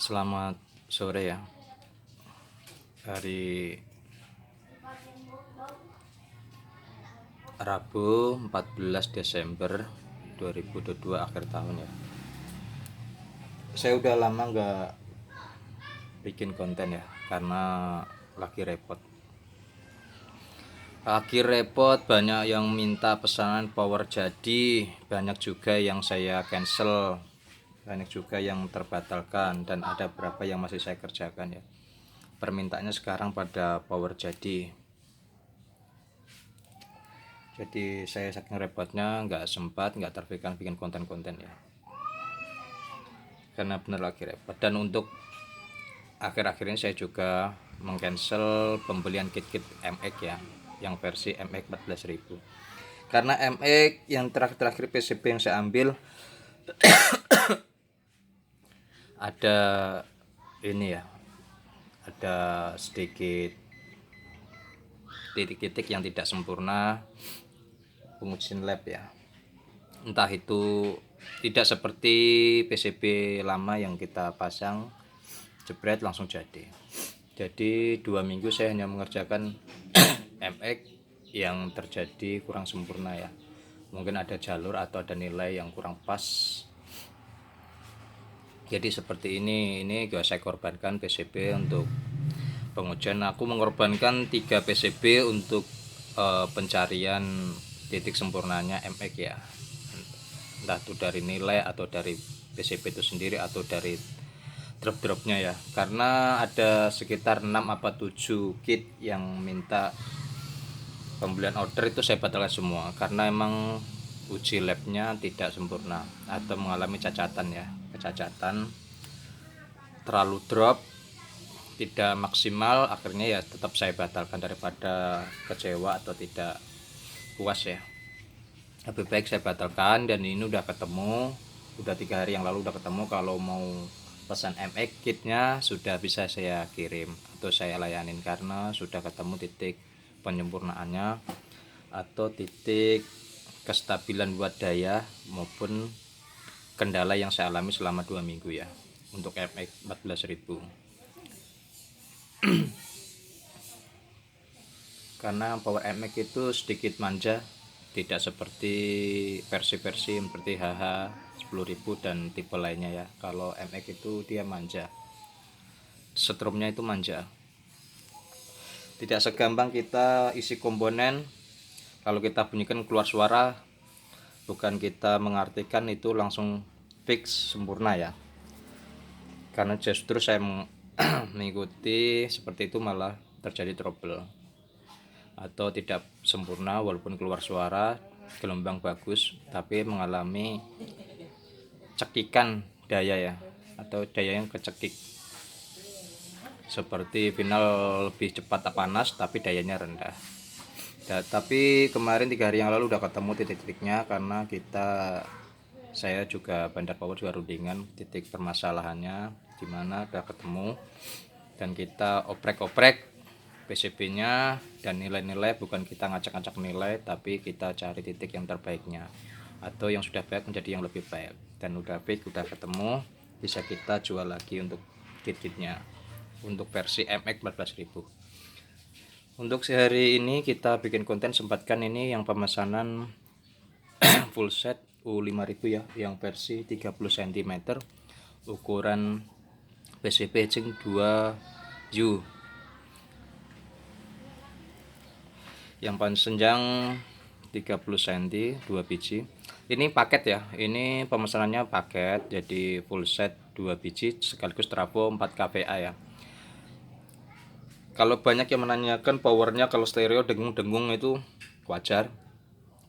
Selamat sore ya. Hari Rabu 14 Desember 2022 akhir tahun ya. Saya udah lama nggak bikin konten ya karena lagi repot. Banyak yang minta pesanan power jadi, banyak juga yang saya cancel, banyak juga yang terbatalkan, dan ada beberapa yang masih saya kerjakan ya. Permintaannya sekarang pada power jadi saya saking repotnya nggak sempat, nggak terpikirkan bikin konten-konten ya, karena bener lagi repot. Dan untuk akhir-akhir ini saya juga mengcancel pembelian kit-kit MX ya, yang versi MX 14.000, karena MX yang terakhir PCB yang saya ambil ada ini ya, ada sedikit titik-titik yang tidak sempurna pengujian lab ya. Entah itu tidak seperti PCB lama yang kita pasang jebret langsung jadi. Jadi 2 minggu saya hanya mengerjakan MX yang terjadi kurang sempurna ya. Mungkin ada jalur atau ada nilai yang kurang pas. Jadi seperti ini juga saya korbankan PCB untuk pengujian. Aku mengorbankan 3 PCB untuk pencarian titik sempurnanya MX ya. Entah itu dari nilai atau dari PCB itu sendiri atau dari drop-dropnya ya, karena ada sekitar 6 apa 7 kit yang minta pembelian order, itu saya batalkan semua karena emang uji labnya tidak sempurna atau mengalami kecacatan, terlalu drop, tidak maksimal. Akhirnya ya tetap saya batalkan daripada kecewa atau tidak puas ya, lebih baik saya batalkan. Dan ini udah ketemu, udah 3 hari yang lalu udah ketemu. Kalau mau pesan MX kitnya sudah bisa saya kirim atau saya layanin, karena sudah ketemu titik penyempurnaannya atau titik kestabilan buat daya maupun kendala yang saya alami selama 2 minggu ya untuk MX 14.000. Karena power MX itu sedikit manja, tidak seperti versi-versi seperti HH 10.000 dan tipe lainnya ya. Kalau MX itu dia manja, strumnya itu manja, tidak segampang kita isi komponen. Kalau kita bunyikan keluar suara, bukan kita mengartikan itu langsung fix sempurna ya, karena justru saya mengikuti seperti itu malah terjadi trouble atau tidak sempurna. Walaupun keluar suara gelombang bagus, tapi mengalami cekikan daya ya, atau daya yang kecekik, seperti final lebih cepat panas tapi dayanya rendah. Tapi kemarin 3 hari yang lalu udah ketemu titik-titiknya, karena saya juga Bandar Power juga rundingan titik permasalahannya dimana udah ketemu, dan kita oprek-oprek PCB-nya dan nilai-nilai. Bukan kita ngacak-ngacak nilai, tapi kita cari titik yang terbaiknya atau yang sudah baik menjadi yang lebih baik. Dan udah baik, udah ketemu, bisa kita jual lagi untuk kit-kitnya untuk versi MX 14.000. Untuk sehari ini kita bikin konten, sempatkan ini yang pemesanan full set U5000 ya, yang versi 30 cm, ukuran PCB hedging 2U, yang panjang 30 cm, 2 biji. Ini paket ya, ini pemesanannya paket, jadi full set 2 biji sekaligus trafo 4 kVA ya. Kalau banyak yang menanyakan powernya, kalau stereo dengung-dengung itu wajar,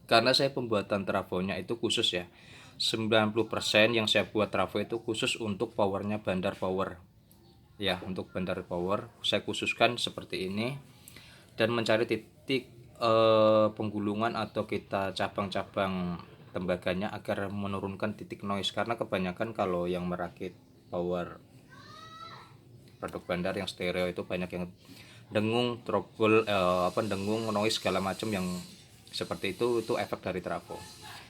karena saya pembuatan trafonya itu khusus ya. 90% yang saya buat trafo itu khusus untuk powernya Bandar Power ya. Untuk Bandar Power saya khususkan seperti ini, dan mencari titik penggulungan atau kita cabang-cabang tembaganya agar menurunkan titik noise. Karena kebanyakan kalau yang merakit power produk Bandar yang stereo itu banyak yang dengung, trouble, dengung, noise segala macam yang seperti itu efek dari trafo.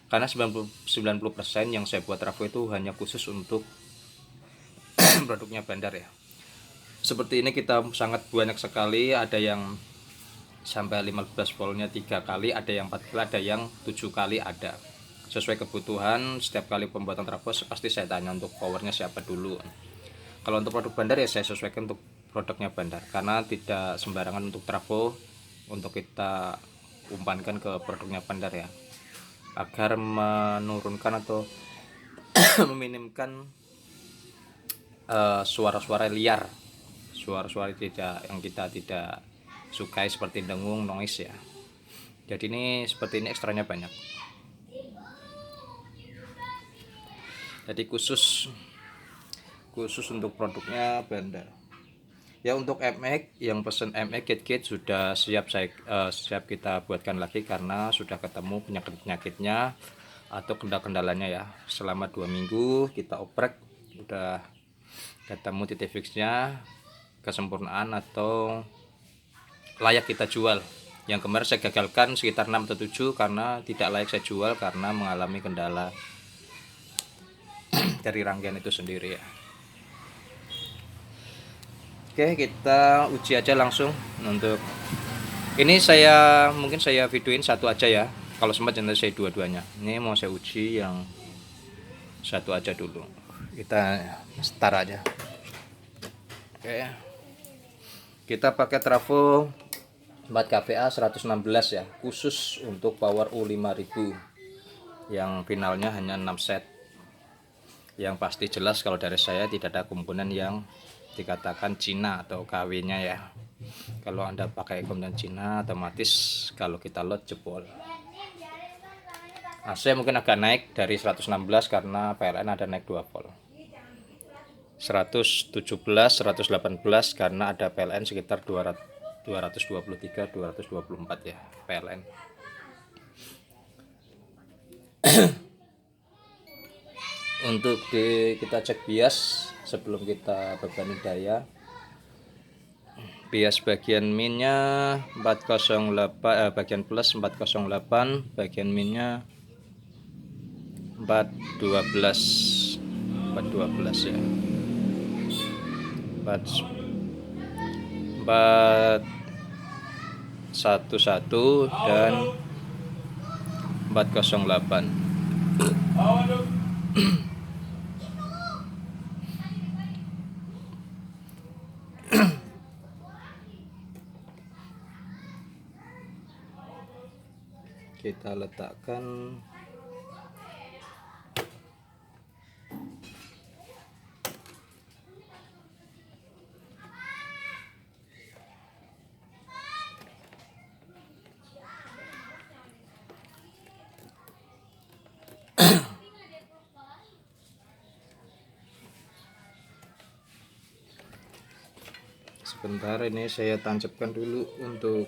Karena 90% yang saya buat trafo itu hanya khusus untuk produknya Bandar ya. Seperti ini kita sangat banyak sekali, ada yang sampai 15 voltnya 3 kali, ada yang 4 kali, ada yang 7 kali, ada sesuai kebutuhan. Setiap kali pembuatan trafo pasti saya tanya untuk powernya siapa dulu. Kalau untuk produk Bandar ya saya sesuaikan untuk produknya Bandar, karena tidak sembarangan untuk trafo untuk kita umpankan ke produknya Bandar ya, agar menurunkan atau meminimkan suara-suara liar, suara-suara yang kita tidak sukai seperti dengung, noise ya. Jadi ini seperti ini ekstranya banyak. Jadi khusus untuk produknya Bandar. Ya untuk MX yang pesen MX kit sudah siap siap kita buatkan lagi, karena sudah ketemu penyakitnya atau kendalanya ya. Selama 2 minggu kita oprek, udah ketemu titik fixnya, kesempurnaan atau layak kita jual. Yang kemarin saya gagalkan sekitar 6 atau 7 karena tidak layak saya jual karena mengalami kendala dari rangkaian itu sendiri ya. Oke, kita uji aja langsung. Untuk ini mungkin saya videoin satu aja ya, kalau sempat nanti saya dua-duanya. Ini mau saya uji yang satu aja dulu, kita start aja. Oke, kita pakai trafo 4 kVA 116 ya, khusus untuk power U5000 yang finalnya hanya 6 set. Yang pasti jelas kalau dari saya tidak ada komponen yang dikatakan Cina atau KW-nya ya. Kalau Anda pakai komponen Cina, otomatis kalau kita load jebol. AC mungkin agak naik dari 116 karena PLN ada naik 2 volt. 117, 118 karena ada PLN sekitar 223, 224 ya PLN. Untuk kita cek bias sebelum kita bebani daya. Bias bagian minnya 408, bagian plus 408, bagian minnya 412 ya, 411 dan 408. Kita letakkan sebentar, ini saya tancapkan dulu untuk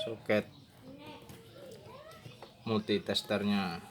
soket multitesternya.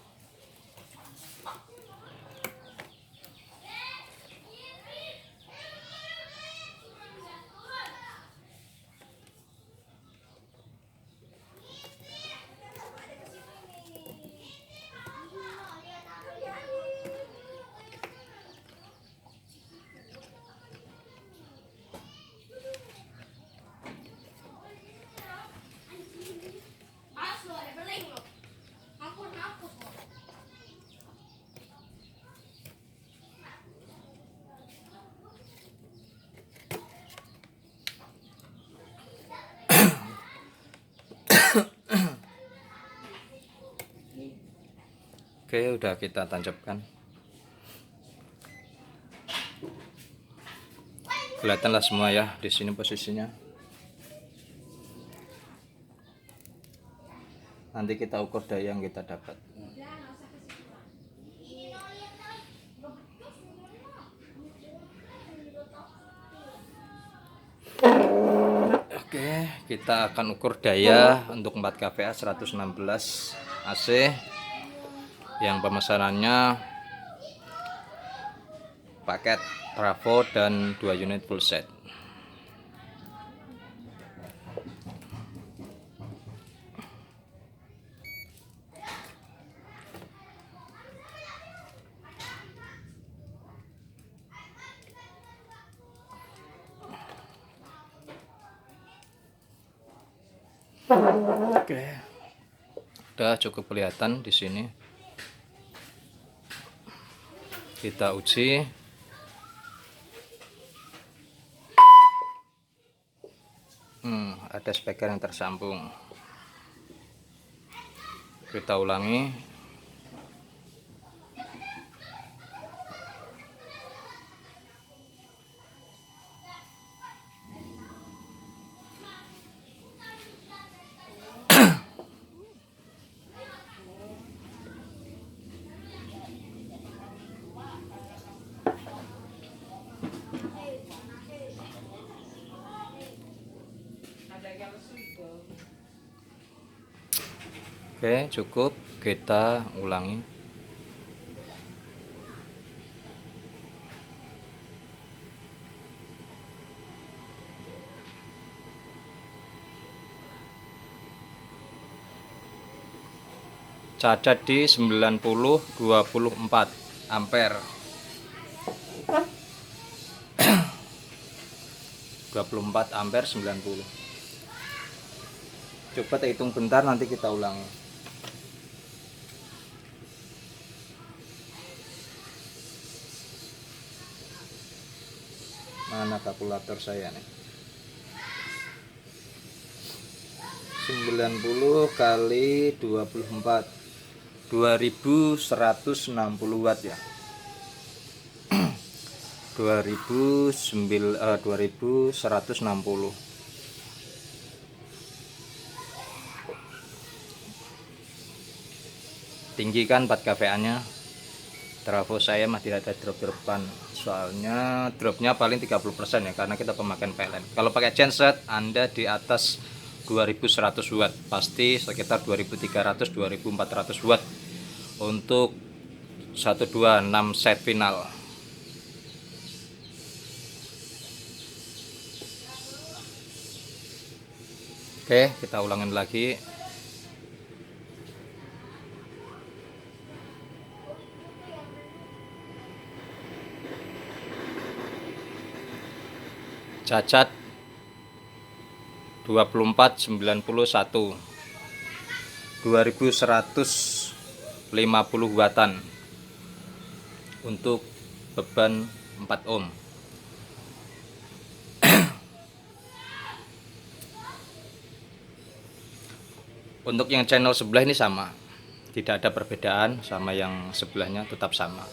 Oke, udah kita tancapkan. Kelihatanlah semua ya di sini posisinya. Nanti kita ukur daya yang kita dapat. Oke, kita akan ukur daya untuk 4 kVA 116 AC yang pemesanannya paket trafo dan 2 unit full set. Oke, udah cukup kelihatan di sini. Kita uji. Ada speaker yang tersambung. Kita ulangi. Oke, cukup. Kita ulangi. Cacat di 90-24 ampere. 24 ampere 90. Coba kita hitung bentar, nanti kita ulangi. Mana kalkulator saya nih? 90 kali 24, 2160 watt ya. 2160. Tinggi kan 4 kVA nya. Trafo saya mah tidak ada drop-dropan, soalnya dropnya paling 30% ya, karena kita pemakaian PLN. Kalau pakai genset Anda di atas 2100 watt, pasti sekitar 2300-2400 watt untuk 126 set final. Oke, kita ulangin lagi. Cacat 2491, 2150 wattan untuk beban 4 ohm. Untuk yang channel sebelah ini sama, tidak ada perbedaan, sama yang sebelahnya tetap sama.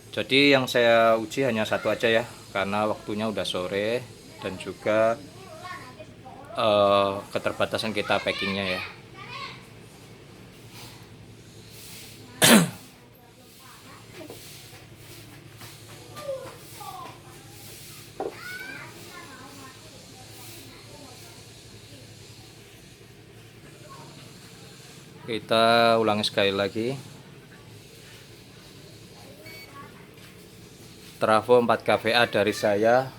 Jadi yang saya uji hanya satu aja ya, karena waktunya udah sore dan juga keterbatasan kita packingnya ya. Kita ulangi sekali lagi. Trafo 4 kVA dari saya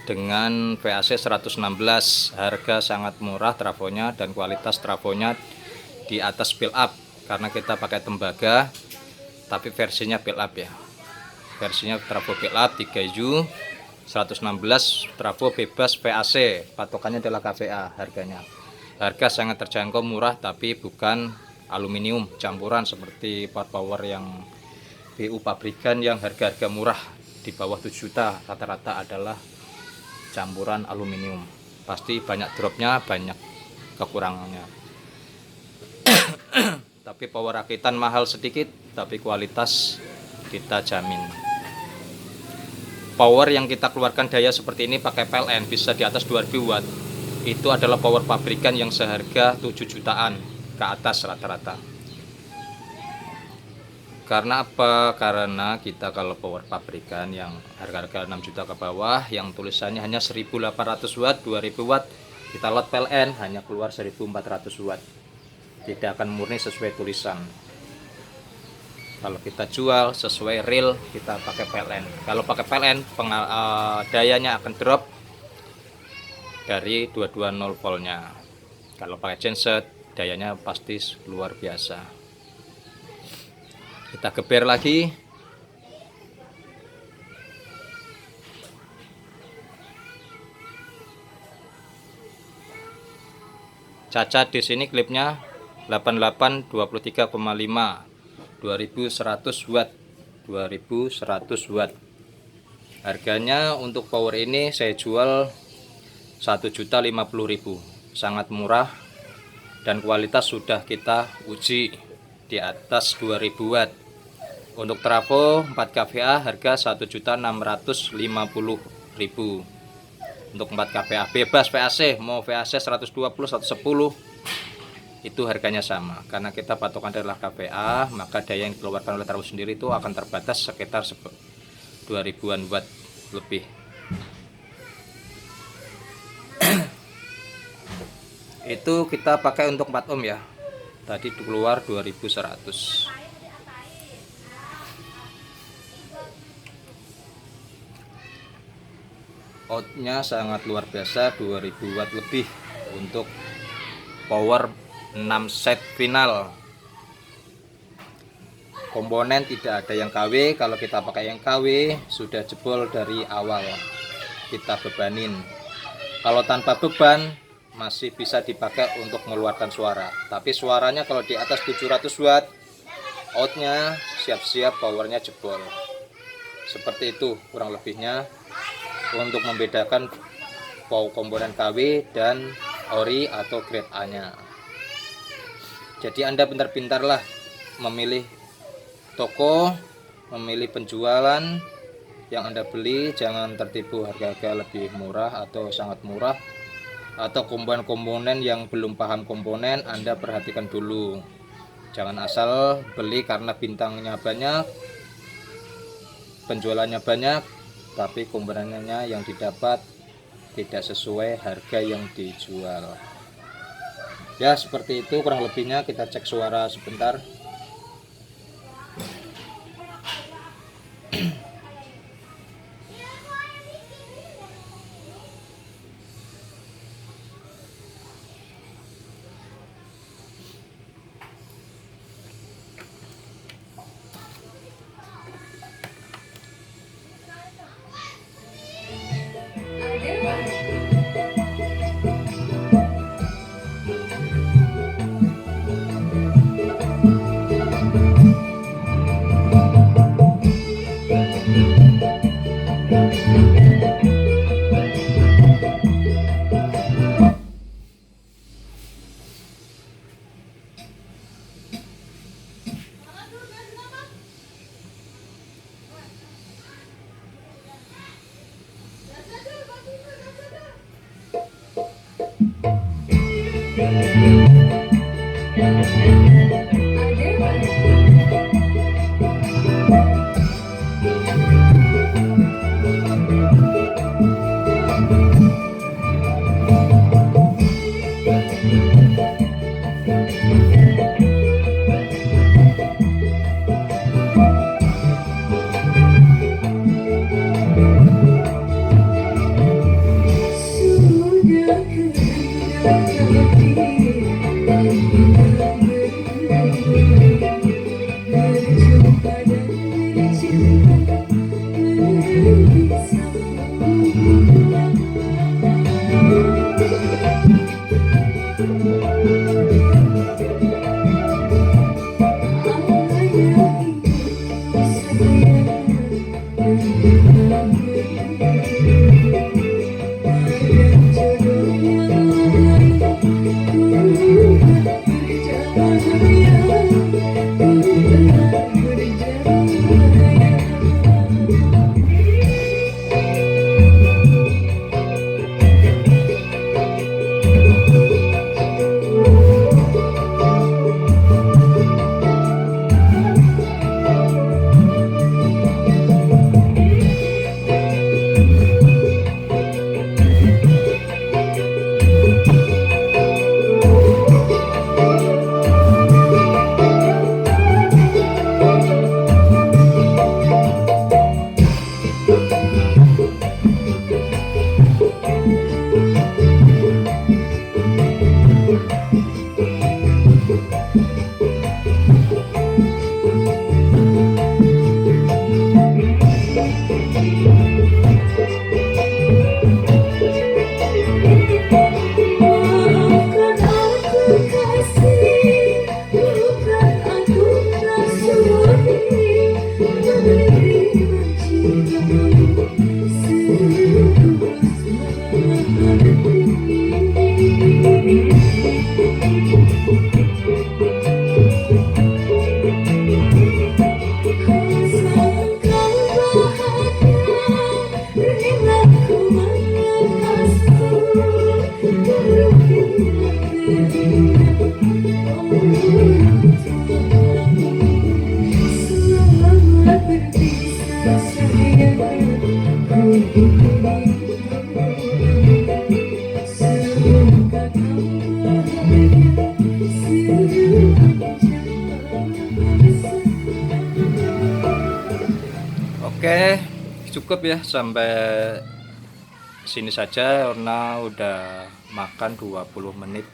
dengan VAC 116. Harga sangat murah trafonya, dan kualitas trafonya di atas build up, karena kita pakai tembaga tapi versinya build up ya. Versinya trafo build up 3U 116, trafo bebas VAC, patokannya adalah kVA harganya. Harga sangat terjangkau, murah, tapi bukan aluminium campuran seperti power yang BU pabrikan yang harga-harga murah di bawah 7 juta, rata-rata adalah campuran aluminium. Pasti banyak dropnya, banyak kekurangannya. Tapi power rakitan mahal sedikit, tapi kualitas kita jamin. Power yang kita keluarkan daya seperti ini pakai PLN bisa di atas 2000 watt. Itu adalah power pabrikan yang seharga 7 jutaan ke atas rata-rata. Karena apa? Karena kita kalau power pabrikan yang harga-harga 6 juta ke bawah, yang tulisannya hanya 1800 watt, 2000 watt, kita lot PLN hanya keluar 1400 watt. Tidak akan murni sesuai tulisan. Kalau kita jual sesuai real, kita pakai PLN. Kalau pakai PLN, dayanya akan drop dari 220 voltnya. Kalau pakai genset, dayanya pasti luar biasa. Kita geber lagi. Caca di sini klipnya 88 23,5 2100 watt. 2100 watt. Harganya untuk power ini saya jual 1.050.000. Sangat murah dan kualitas sudah kita uji di atas 2000 watt. Untuk trafo 4 kVA harga 1.650.000. Untuk 4 kVA bebas VAC, mau VAC 120 110 itu harganya sama. Karena kita patokan adalah kVA, maka daya yang dikeluarkan oleh trafo sendiri itu akan terbatas sekitar 2000-an watt lebih. Itu kita pakai untuk 4 ohm ya. Tadi keluar 2100. Outnya sangat luar biasa, 2000 watt lebih untuk power 6 set final. Komponen tidak ada yang KW. Kalau kita pakai yang KW sudah jebol dari awal, kita bebanin. Kalau tanpa beban masih bisa dipakai untuk mengeluarkan suara, tapi suaranya kalau di atas 700 watt outnya siap-siap powernya jebol. Seperti itu kurang lebihnya untuk membedakan komponen KW dan ori atau grade A nya. Jadi Anda pintar-pintarlah memilih toko, memilih penjualan yang Anda beli. Jangan tertipu harga-harga lebih murah atau sangat murah, atau komponen-komponen yang belum paham komponen Anda perhatikan dulu. Jangan asal beli karena bintangnya banyak, penjualannya banyak, tapi komponennya yang didapat tidak sesuai harga yang dijual. Ya seperti itu kurang lebihnya. Kita cek suara sebentar. cukup ya sampai sini saja karena udah makan 20 menit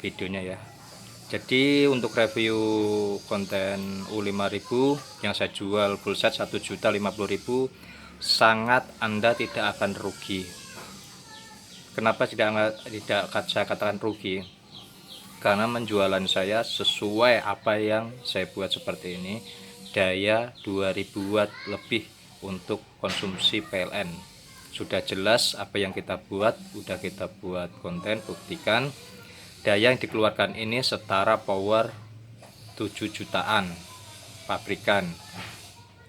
videonya ya. Jadi untuk review konten U5000 yang saya jual full set 1.050.000 sangat Anda tidak akan rugi. Kenapa tidak saya katakan rugi? Karena penjualan saya sesuai apa yang saya buat seperti ini, daya 2000 watt lebih untuk konsumsi PLN. Sudah jelas apa yang kita buat, udah kita buat konten, buktikan daya yang dikeluarkan ini setara power 7 jutaan pabrikan.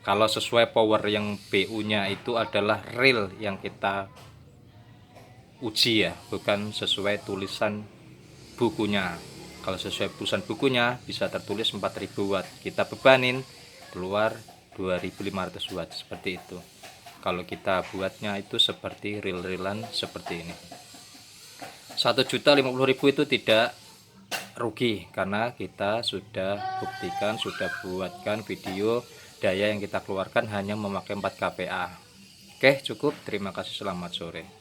Kalau sesuai power yang BU nya itu adalah real yang kita uji ya, bukan sesuai tulisan bukunya. Kalau sesuai tulisan bukunya bisa tertulis 4000 watt, kita bebanin keluar 2500 watt seperti itu. Kalau kita buatnya itu seperti real-realan seperti ini, 1.050.000 itu tidak rugi karena kita sudah buktikan, sudah buatkan video daya yang kita keluarkan hanya memakai 4 kPa. Oke, cukup. Terima kasih, selamat sore.